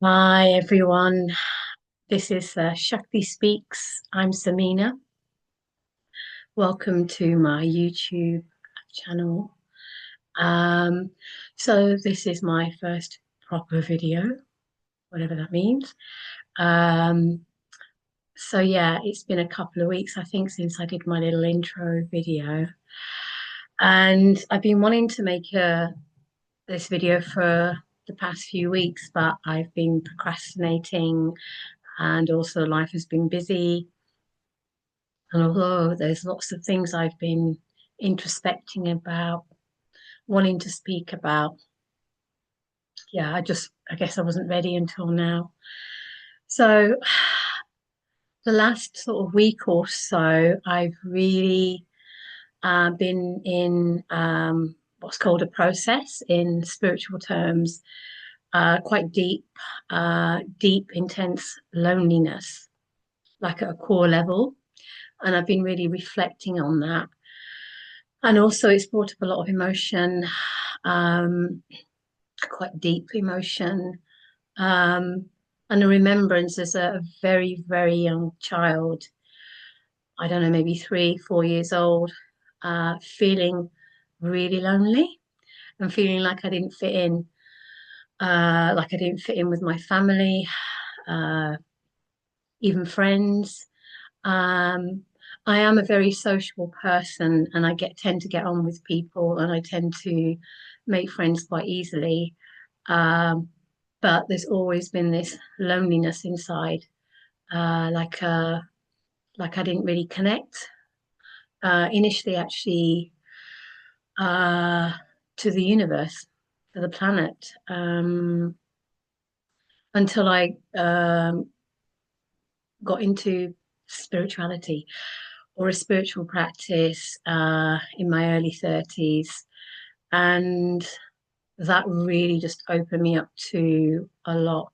Hi everyone, this is Shakti Speaks. I'm Samina. Welcome to my YouTube channel. Um, so this is my first proper video, whatever that means. Um, so yeah, it's been a couple of weeks, I think, since I did my little intro video, and I've been wanting to make this video for the past few weeks, but I've been procrastinating, and also life has been busy. And although there's lots of things I've been introspecting about, wanting to speak about, yeah, I guess I wasn't ready until now. So the last sort of week or so, I've really been in what's called a process in spiritual terms, quite deep, intense loneliness, like at a core level. And I've been really reflecting on that. And also, it's brought up a lot of emotion, um, quite deep emotion, um, and a remembrance as a very, very young child. I don't know, maybe 3, 4 years old, feeling really lonely and feeling like I didn't fit in, like I didn't fit in with my family, uh, even friends. Um, I am a very sociable person, and I tend to get on with people, and I tend to make friends quite easily. Um, but there's always been this loneliness inside, uh, like uh, like I didn't really connect initially, actually, uh, to the universe, to the planet, until I got into spirituality or a spiritual practice in my early 30s. And that really just opened me up to a lot.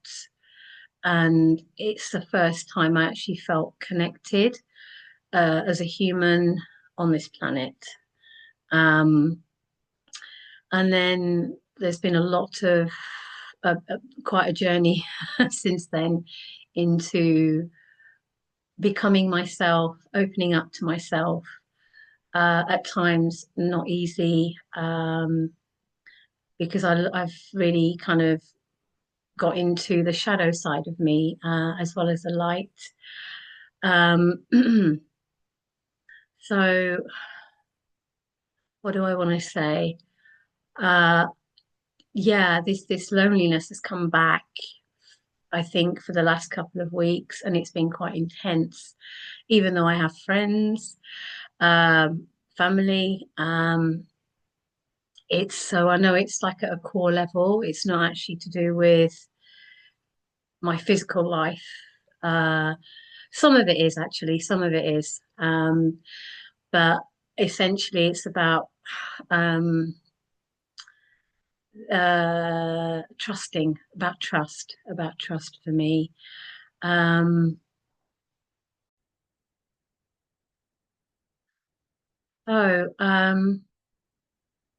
And it's the first time I actually felt connected as a human on this planet. Um, and then there's been a lot of quite a journey since then into becoming myself, opening up to myself. At times, not easy, because I've really kind of got into the shadow side of me, as well as the light. Um, so, what do I want to say? Uh, yeah, this loneliness has come back, I think, for the last couple of weeks, and it's been quite intense. Even though I have friends, family, it's so I know it's like at a core level. It's not actually to do with my physical life. Uh, some of it is actually, some of it is, but essentially it's about um, trusting, about trust for me. Um, oh,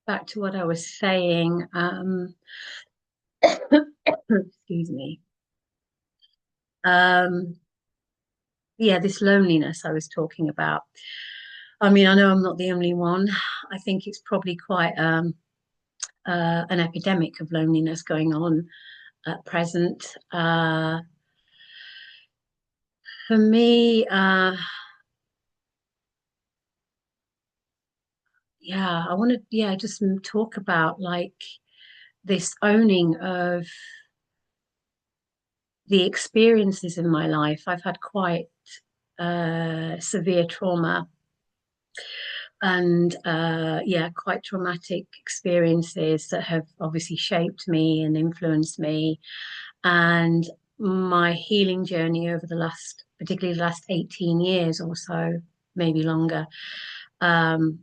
back to what I was saying. Excuse me. Um, yeah, this loneliness I was talking about. I mean, I know I'm not the only one. I think it's probably quite an epidemic of loneliness going on at present. For me, yeah, I want to, yeah, just talk about like this owning of the experiences in my life. I've had quite severe trauma and yeah, quite traumatic experiences that have obviously shaped me and influenced me. And my healing journey over the last, particularly the last 18 years or so, maybe longer, um,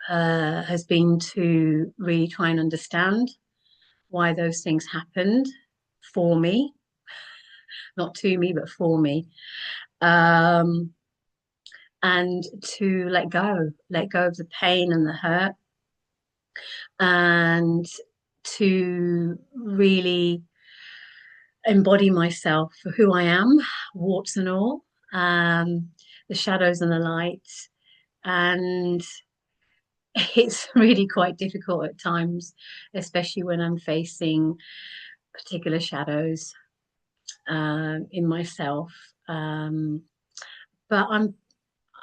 has been to really try and understand why those things happened for me, not to me, but for me. Um, and to let go of the pain and the hurt, and to really embody myself for who I am, warts and all, um, the shadows and the lights. And it's really quite difficult at times, especially when I'm facing particular shadows in myself. Um, but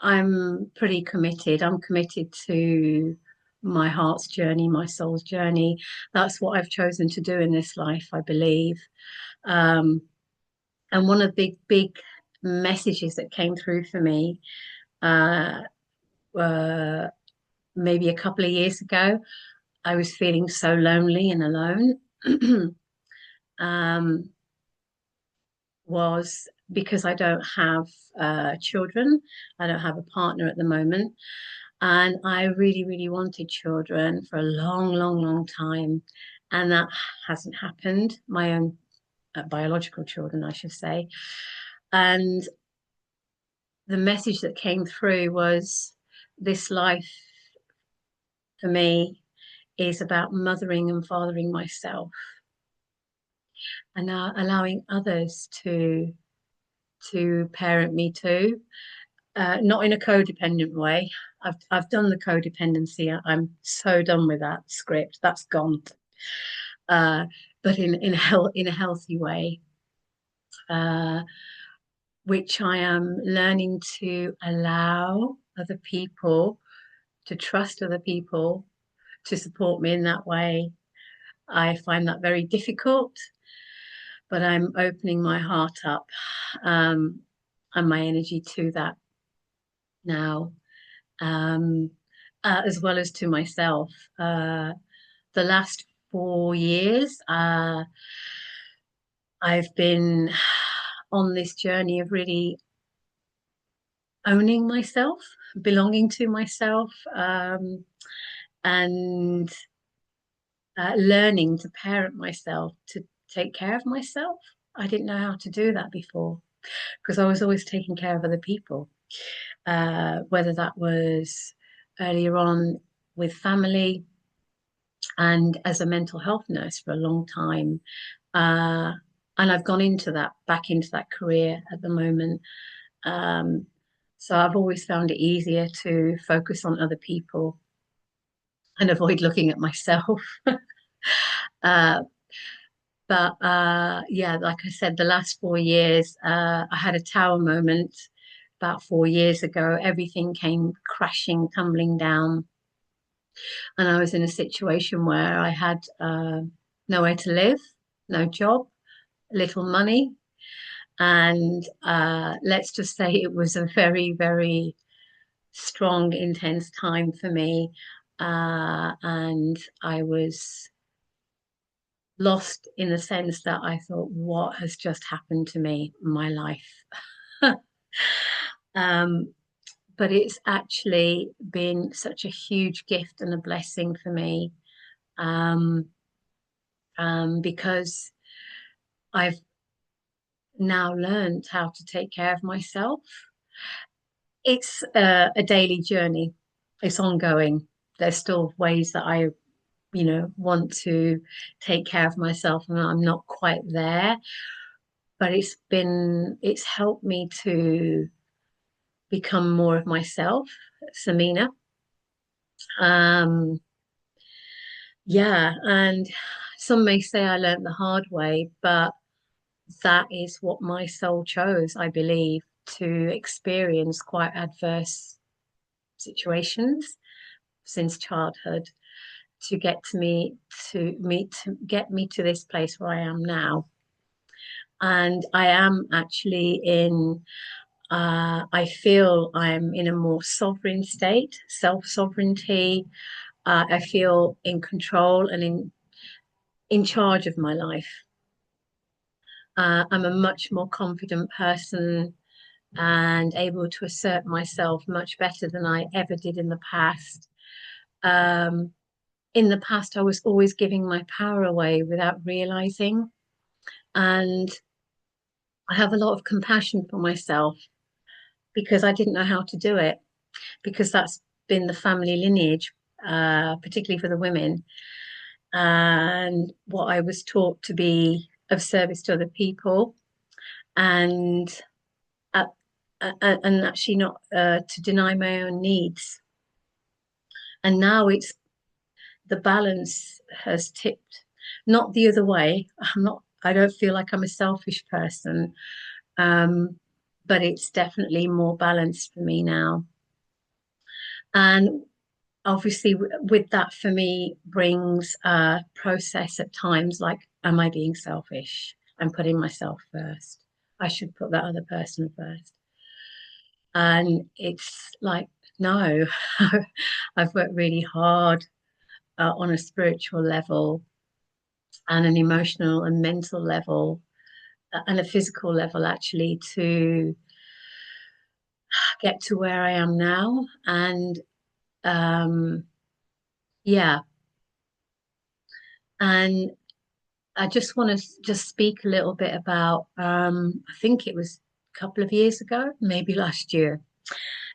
I'm pretty committed. I'm committed to my heart's journey, my soul's journey. That's what I've chosen to do in this life, I believe. Um, and one of the big messages that came through for me uh, uh, maybe a couple of years ago, I was feeling so lonely and alone. um, was because I don't have children. I don't have a partner at the moment. And I really, really wanted children for a long, long, long time. And that hasn't happened. My own biological children, I should say. And the message that came through was this life for me is about mothering and fathering myself and allowing others to parent me too. Not in a codependent way. I've done the codependency. I'm so done with that script. That's gone. Uh, but in a healthy way, uh, which I am learning to allow other people to trust other people to support me in that way. I find that very difficult, but I'm opening my heart up and my energy to that now. um, as well as to myself. The last 4 years, I've been on this journey of really owning myself, belonging to myself, and learning to parent myself, to take care of myself. I didn't know how to do that before because I was always taking care of other people, whether that was earlier on with family and as a mental health nurse for a long time. Uh, and I've gone into that, back into that career at the moment. Um, so I've always found it easier to focus on other people and avoid looking at myself. uh, but yeah, like I said, the last 4 years, I had a tower moment about 4 years ago. Everything came crashing, tumbling down. And I was in a situation where I had nowhere to live, no job, little money. And let's just say it was a very, very strong, intense time for me. And I was lost in the sense that I thought, what has just happened to me, my life? um, but it's actually been such a huge gift and a blessing for me, um, because I've now learned how to take care of myself. It's a daily journey. It's ongoing. There's still ways that I, want to take care of myself, and I'm not quite there. But it's helped me to become more of myself, Samina. Um, yeah, and some may say I learned the hard way, but that is what my soul chose, I believe, to experience quite adverse situations since childhood to get me to this place where I am now. And I am actually I feel I'm in a more sovereign state, self-sovereignty. I feel in control and in charge of my life. I'm a much more confident person and able to assert myself much better than I ever did in the past. Um, in the past, I was always giving my power away without realizing. And I have a lot of compassion for myself because I didn't know how to do it, because that's been the family lineage, particularly for the women, and what I was taught to be of service to other people, and uh, and actually not to deny my own needs. And now it's the balance has tipped, not the other way. I don't feel like I'm a selfish person, um, but it's definitely more balanced for me now. And obviously, with that for me brings a process at times like, am I being selfish? I'm putting myself first. I should put that other person first. And it's like, no, I've worked really hard on a spiritual level and an emotional and mental level and a physical level actually to get to where I am now. And yeah, and I just want to just speak a little bit about, I think it was a couple of years ago, maybe last year.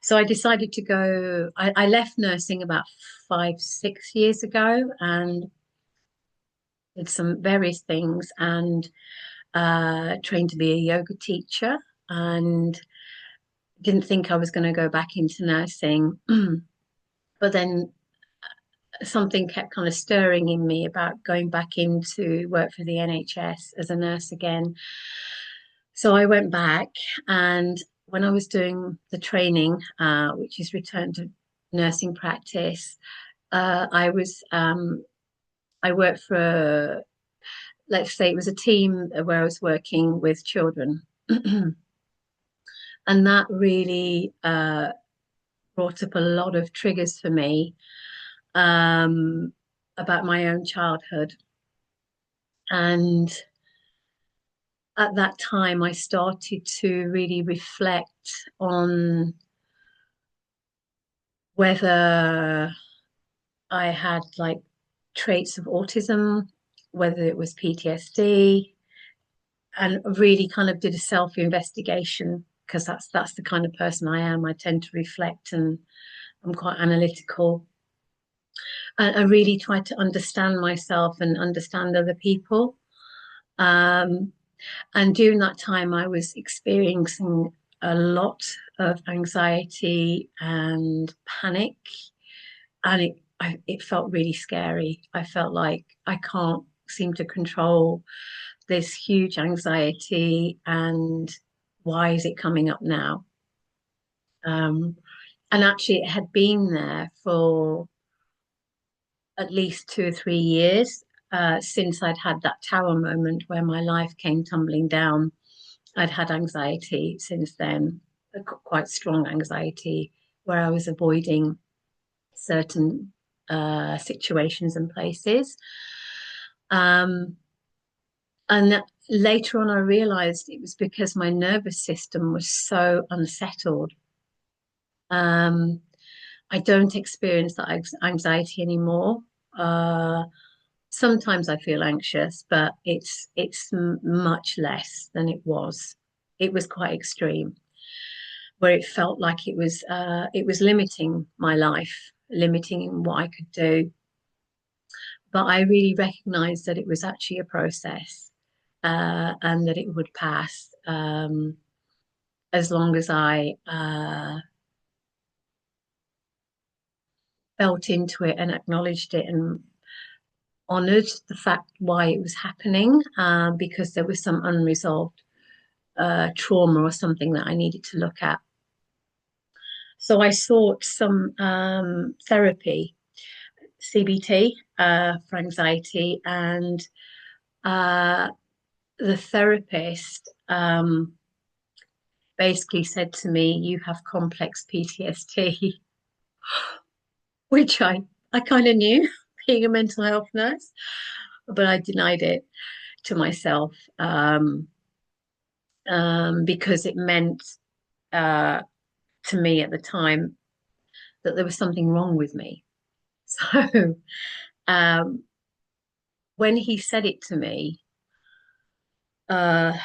So I decided to go, I left nursing about 5, 6 years ago and did some various things and trained to be a yoga teacher and didn't think I was going to go back into nursing. But then something kept kind of stirring in me about going back into work for the NHS as a nurse again. So I went back, and when I was doing the training, which is return to nursing practice, I worked for, let's say it was a team where I was working with children. And that really brought up a lot of triggers for me um, about my own childhood. And at that time, I started to really reflect on whether I had like traits of autism, whether it was PTSD, and really kind of did a self-investigation because that's the kind of person I am. I tend to reflect and I'm quite analytical. I really tried to understand myself and understand other people. Um, and during that time, I was experiencing a lot of anxiety and panic, and it felt really scary. I felt like I can't seem to control this huge anxiety, and why is it coming up now? Um, and actually, it had been there for at least 2 or 3 years since I'd had that tower moment where my life came tumbling down. I'd had anxiety since then, quite strong anxiety, where I was avoiding certain situations and places. Um, and later on, I realized it was because my nervous system was so unsettled. Um, I don't experience that anxiety anymore. Uh, Sometimes I feel anxious, but it's much less than it was. It was quite extreme, where it felt like it was limiting my life, limiting what I could do. But I really recognized that it was actually a process, and that it would pass as long as I felt into it and acknowledged it and honored the fact why it was happening, because there was some unresolved trauma or something that I needed to look at. So I sought some therapy, CBT, for anxiety, and uh, the therapist basically said to me, "You have complex PTSD," which I kind of knew, being a mental health nurse, but I denied it to myself because it meant uh, to me at the time that there was something wrong with me. So um, when he said it to me, uh,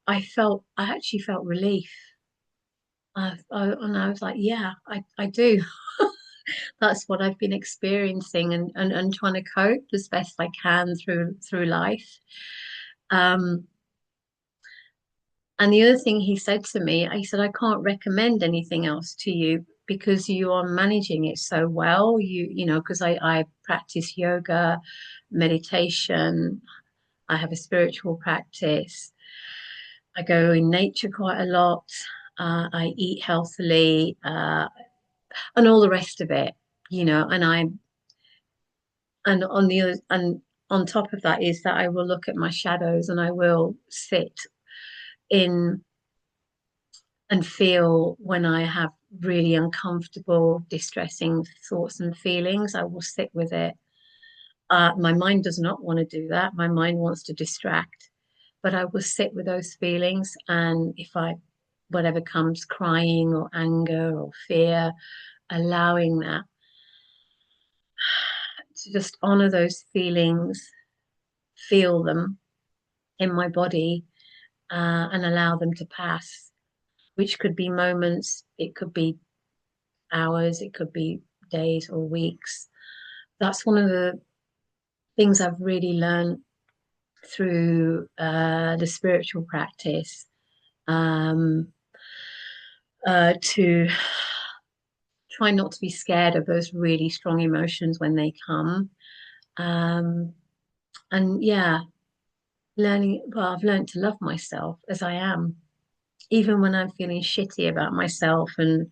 I actually felt relief. And I was like, yeah, I do. That's what I've been experiencing and trying to cope as best I can through life. Um, and the other thing he said to me, he said, I can't recommend anything else to you because you are managing it so well. Because I practice yoga, meditation, I have a spiritual practice. I go in nature quite a lot. I eat healthily, and all the rest of it, and on the other, and on top of that is that I will look at my shadows and I will sit in and feel when I have really uncomfortable, distressing thoughts and feelings. I will sit with it. My mind does not want to do that. My mind wants to distract, but I will sit with those feelings. And if whatever comes, crying or anger or fear, allowing that to just honor those feelings, feel them in my body, and allow them to pass, which could be moments, it could be hours, it could be days or weeks. That's one of the things I've really learned through the spiritual practice, um, to try not to be scared of those really strong emotions when they come. Um, and yeah, I've learned to love myself as I am, even when I'm feeling shitty about myself and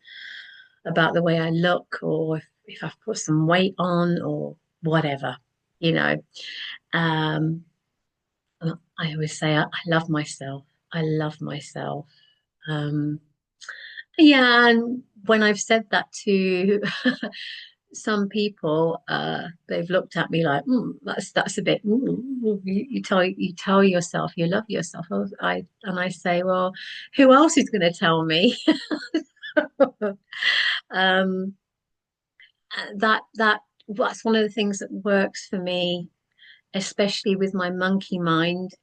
about the way I look, or if I've put some weight on, or whatever, you know. Um, I always say I love myself. I love myself. Um, yeah, and when I've said that to some people, they've looked at me like, that's a bit. You tell yourself you love yourself. And I say, well, who else is going to tell me? um, that's one of the things that works for me, especially with my monkey mind.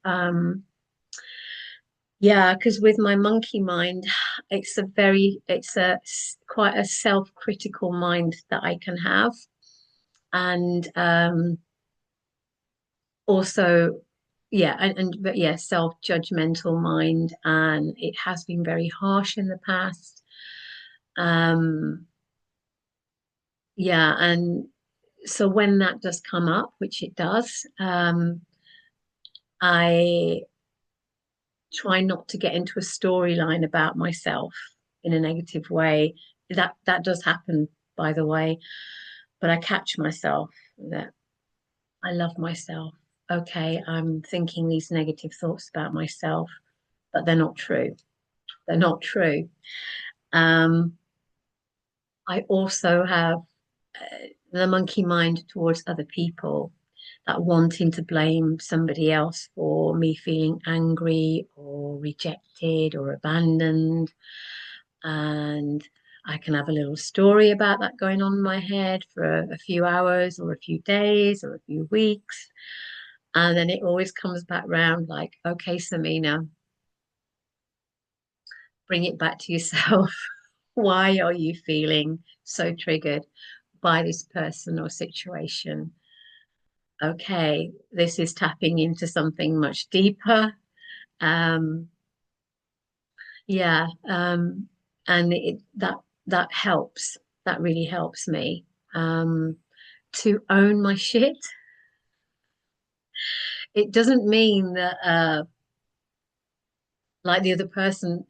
Yeah, because with my monkey mind, it's quite a self-critical mind that I can have, and also, yeah, but yeah, self-judgmental mind, and it has been very harsh in the past. Um, yeah, and so when that does come up, which it does, I try not to get into a storyline about myself in a negative way. That does happen, by the way, but I catch myself that I love myself. Okay, I'm thinking these negative thoughts about myself, but they're not true. They're not true. Um, I also have the monkey mind towards other people, that wanting to blame somebody else for me feeling angry or rejected or abandoned. And I can have a little story about that going on in my head for a few hours or a few days or a few weeks. And then it always comes back round like, okay, Samina, bring it back to yourself. Why are you feeling so triggered by this person or situation? Okay, this is tapping into something much deeper. Um, yeah, and that helps. That really helps me, to own my shit. It doesn't mean that like the other person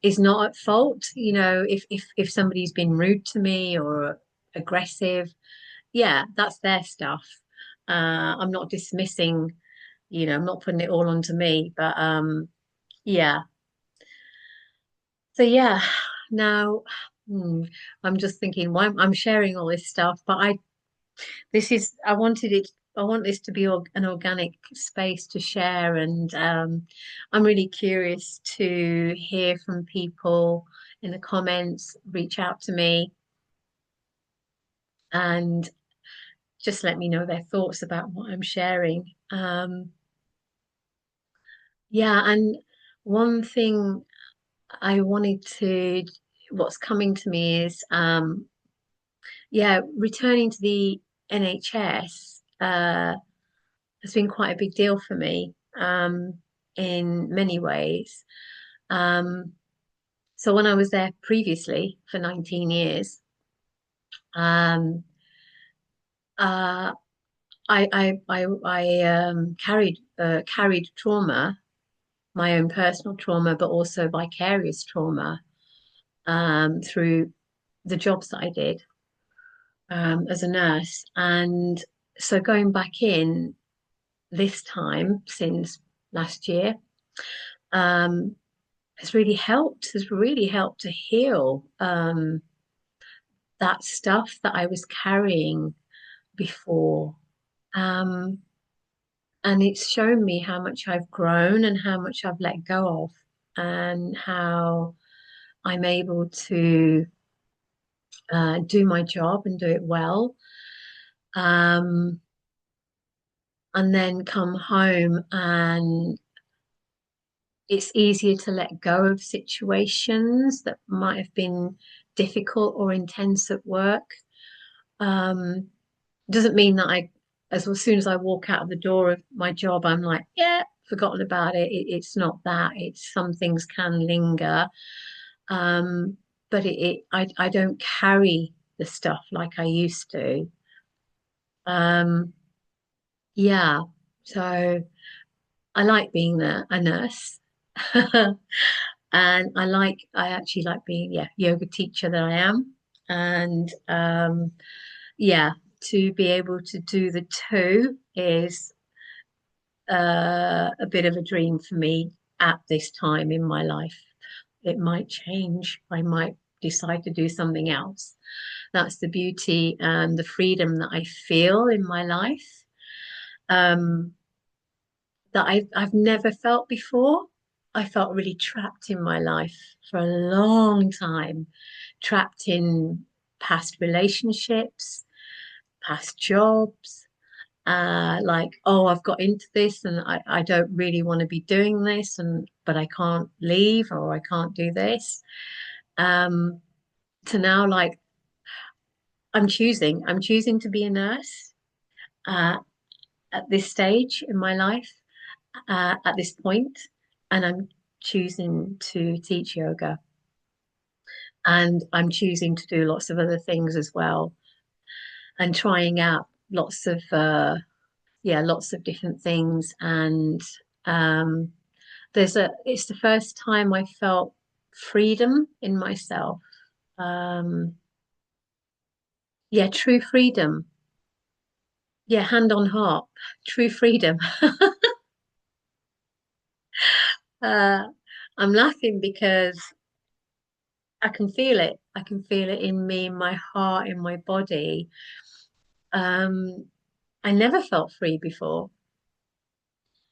is not at fault. If somebody's been rude to me or aggressive, yeah, that's their stuff. I'm not dismissing, I'm not putting it all onto me, but yeah. So yeah, now hmm, I'm just thinking why I'm sharing all this stuff, but I wanted it. I want this to be an organic space to share, and I'm really curious to hear from people in the comments. Reach out to me and just let me know their thoughts about what I'm sharing. Yeah, and one thing I wanted to, what's coming to me is, yeah, returning to the NHS has been quite a big deal for me. um, in many ways. Um, so when I was there previously for 19 years, um, uh, I carried trauma, my own personal trauma, but also vicarious trauma through the jobs that I did as a nurse. And so going back in this time since last year um, has really helped to heal that stuff that I was carrying before. Um, and it's shown me how much I've grown and how much I've let go of, and how I'm able to do my job and do it well. Um, and then come home, and it's easier to let go of situations that might have been difficult or intense at work. Um, doesn't mean that as soon as I walk out of the door of my job, I'm like, yeah, forgotten about it. It's not that. It's some things can linger, um, but I don't carry the stuff like I used to. Um, yeah, so I like being a nurse. And I actually like being, yeah, yoga teacher that I am. And yeah, to be able to do the two is a bit of a dream for me at this time in my life. It might change. I might decide to do something else. That's the beauty and the freedom that I feel in my life. Um, that I've never felt before. I felt really trapped in my life for a long time, trapped in past relationships, past jobs, like, oh, I've got into this and I don't really want to be doing this, and but I can't leave, or I can't do this. Um, to now, like, I'm choosing to be a nurse uh, at this stage in my life, at this point, and I'm choosing to teach yoga, and I'm choosing to do lots of other things as well, and trying out lots of yeah, lots of different things. And um, it's the first time I felt freedom in myself. Um, yeah, true freedom. Yeah, hand on heart, true freedom. Uh, I'm laughing because I can feel it. I can feel it in me, in my heart, in my body. Um, I never felt free before.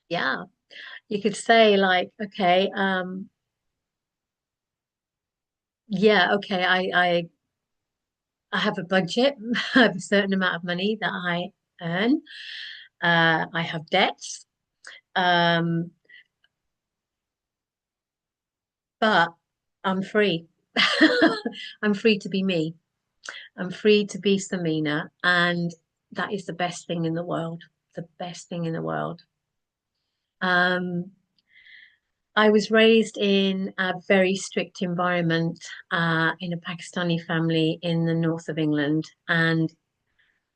Yeah, you could say like, okay, yeah, okay, I have a budget. I have a certain amount of money that I earn. I have debts, um, but I'm free. I'm free to be me. I'm free to be Samina, and that is the best thing in the world. The best thing in the world. Um, I was raised in a very strict environment in a Pakistani family in the north of England, and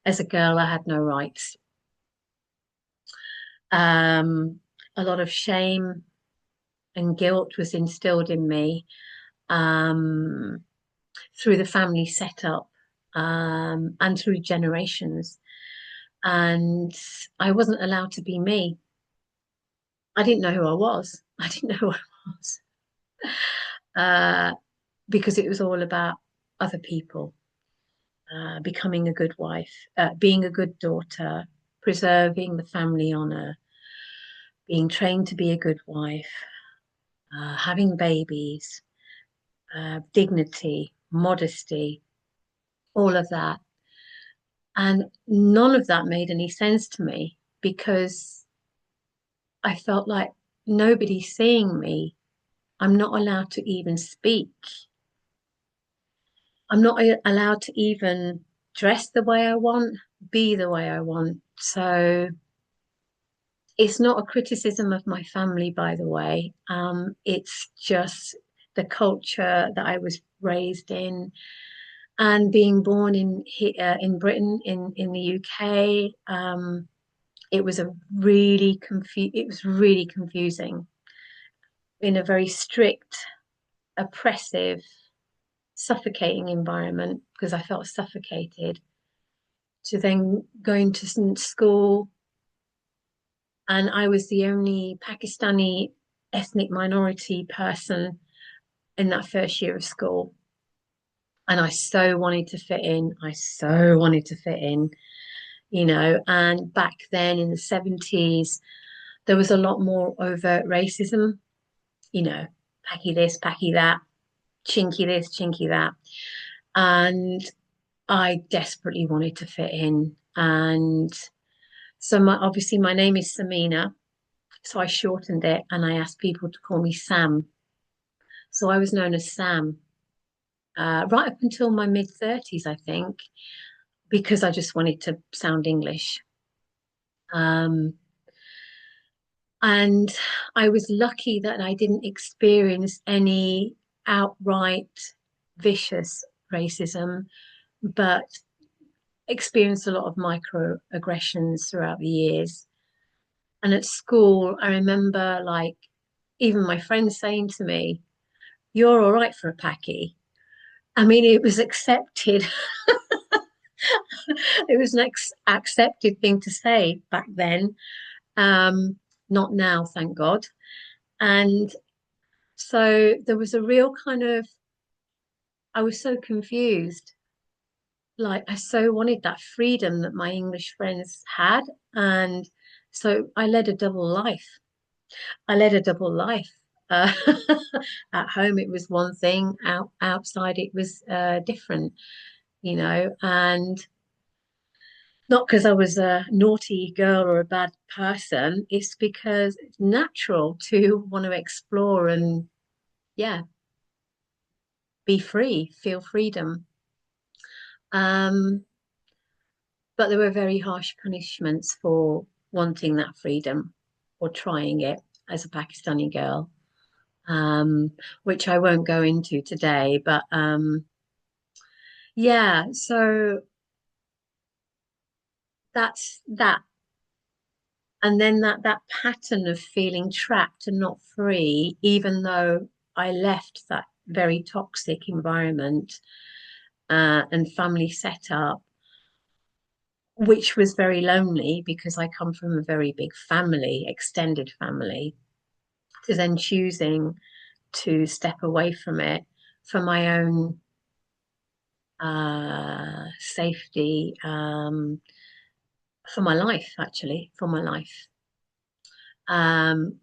as a girl, I had no rights. Um, a lot of shame and guilt was instilled in me um, through the family setup and through generations. And I wasn't allowed to be me. I didn't know who I was. I didn't know who I was uh, because it was all about other people, becoming a good wife, being a good daughter, preserving the family honor, being trained to be a good wife, having babies, dignity, modesty, all of that. And none of that made any sense to me because I felt like nobody's seeing me. I'm not allowed to even speak. I'm not allowed to even dress the way I want, be the way I want. So it's not a criticism of my family, by the way. It's just the culture that I was raised in, and being born in Britain, in the UK. It was it was really confusing in a very strict, oppressive, suffocating environment because I felt suffocated. To then going to school, and I was the only Pakistani ethnic minority person in that first year of school. And I so wanted to fit in. I so wanted to fit in, you know. And back then in the 70s, there was a lot more overt racism, you know, packy this, packy that, chinky this, chinky that. And I desperately wanted to fit in. And so obviously my name is Samina. So I shortened it and I asked people to call me Sam. So I was known as Sam right up until my mid 30s, I think, because I just wanted to sound English. Um, and I was lucky that I didn't experience any outright vicious racism, but experienced a lot of microaggressions throughout the years. And at school, I remember like even my friends saying to me, "You're all right for a Paki." I mean, it was accepted. It was an accepted thing to say back then. Um, Not now, thank God. And so there was a real kind of, I was so confused. Like, I so wanted that freedom that my English friends had. And so I led a double life. I led a double life. Uh, at home, it was one thing, outside, it was different, you know. And not because I was a naughty girl or a bad person, it's because it's natural to want to explore and, yeah, be free, feel freedom. Um, but there were very harsh punishments for wanting that freedom or trying it as a Pakistani girl, which I won't go into today. But yeah, so that's that. And then that pattern of feeling trapped and not free, even though I left that very toxic environment and family setup, which was very lonely because I come from a very big family, extended family, to then choosing to step away from it for my own safety, for my life, actually, for my life. Um,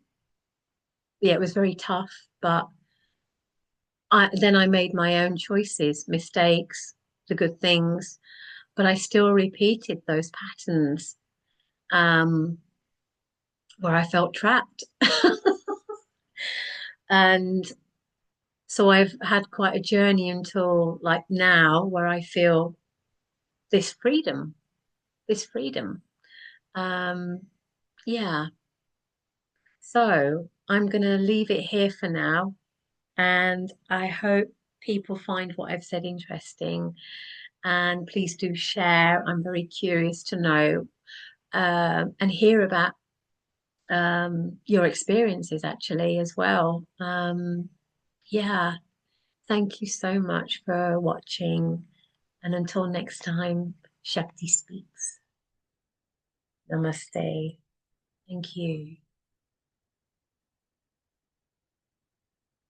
yeah, it was very tough, but then I made my own choices, mistakes, the good things, but I still repeated those patterns um, where I felt trapped. And so I've had quite a journey until like now where I feel this freedom, this freedom. Um, yeah. So I'm going to leave it here for now. And I hope people find what I've said interesting. And please do share. I'm very curious to know and hear about your experiences actually as well. Yeah, thank you so much for watching. And until next time, Shakti speaks. Namaste. Thank you.